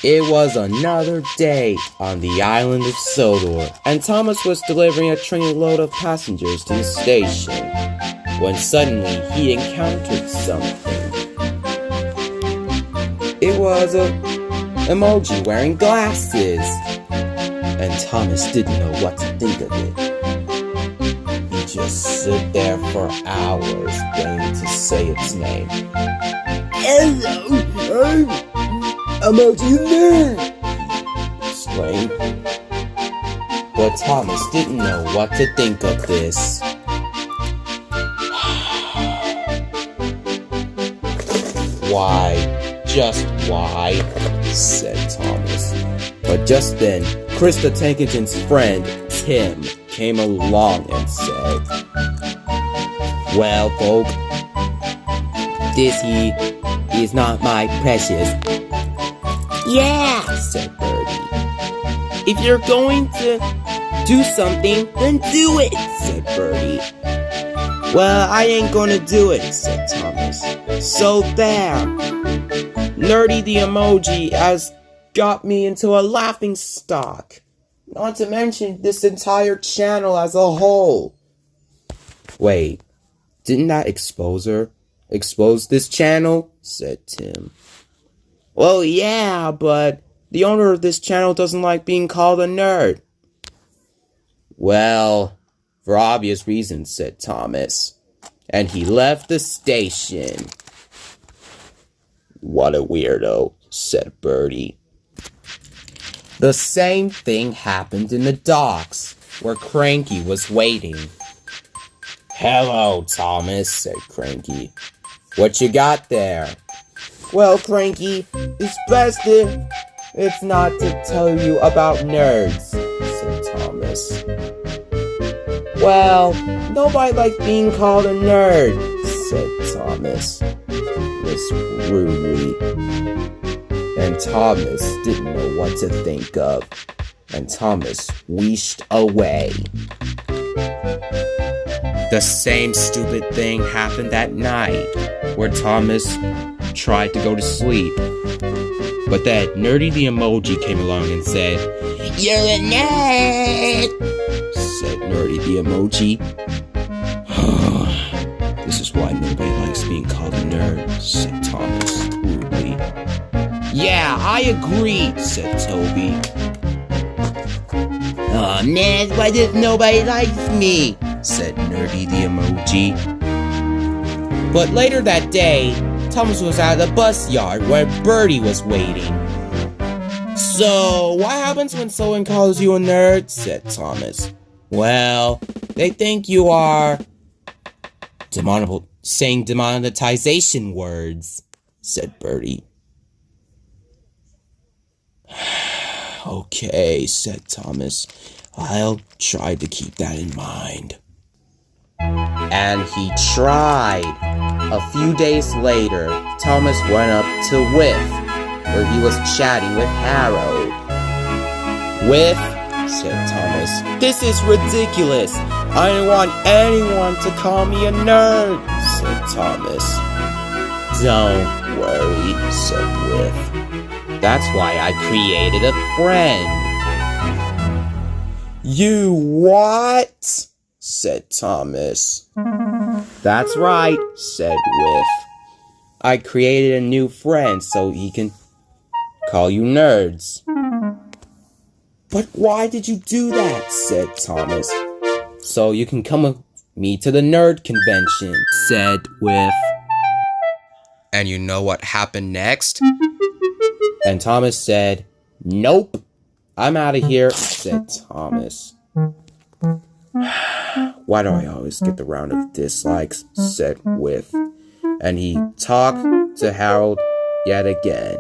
It was another day on the island of Sodor, and Thomas was delivering a trainload of passengers to the station, when suddenly he encountered something. It was a Emoji wearing glasses, and Thomas didn't know what to think of it. He just stood there for hours waiting to say its name. Hello, Emoji there! He exclaimed. But Thomas didn't know what to think of this. Why? Just why? Said Thomas. But just then, Krista Tankerton's friend, Tim, came along and said, "Well, folk, this he is not my precious." Yeah, said Birdie. "If you're going to do something, then do it," said Birdie. "Well, I ain't gonna do it," said Thomas. "So there. Nerdy the Emoji has got me into a laughing stock. Not to mention this entire channel as a whole." "Wait, didn't that exposer expose this channel?" said Tim. "Well, yeah, but the owner of this channel doesn't like being called a nerd." "Well, for obvious reasons," said Thomas. And he left the station. "What a weirdo," said Birdie. The same thing happened in the docks, where Cranky was waiting. "Hello, Thomas," said Cranky. "What you got there?" "Well, Cranky, it's best if not to tell you about nerds," said Thomas. "Well, nobody likes being called a nerd," said Thomas, rudely. And Thomas didn't know what to think of, and Thomas wheeshed away. The same stupid thing happened that night, where Thomas tried to go to sleep. But then Nerdy the Emoji came along and said, you're a nerd! said Nerdy the Emoji. "This is why nobody likes being called a nerd," said Thomas rudely. "Yeah, I agree," said Toby. Aw, man, why does nobody like me? said Nerdy the Emoji. But later that day, Thomas was at the bus yard where Birdie was waiting. "So, what happens when someone calls you a nerd?" said Thomas. "Well, they think you are saying demonetization words," said Birdie. "Okay," said Thomas. "I'll try to keep that in mind." And he tried. A few days later, Thomas went up to Whiff, where he was chatting with Harold. "Whiff," said Thomas, "this is ridiculous. I don't want anyone to call me a nerd," said Thomas. "Don't worry," said Whiff. "That's why I created a friend." "You what?" said Thomas. "That's right," said Whiff. "I created a new friend so he can call you nerds." "But why did you do that?" said Thomas. "So you can come with me to the nerd convention," said Whiff. And you know what happened next? And Thomas said, "Nope, I'm out of here," said Thomas. "Why do I always get the round of dislikes?" said Whiff. And he talked to Harold yet again.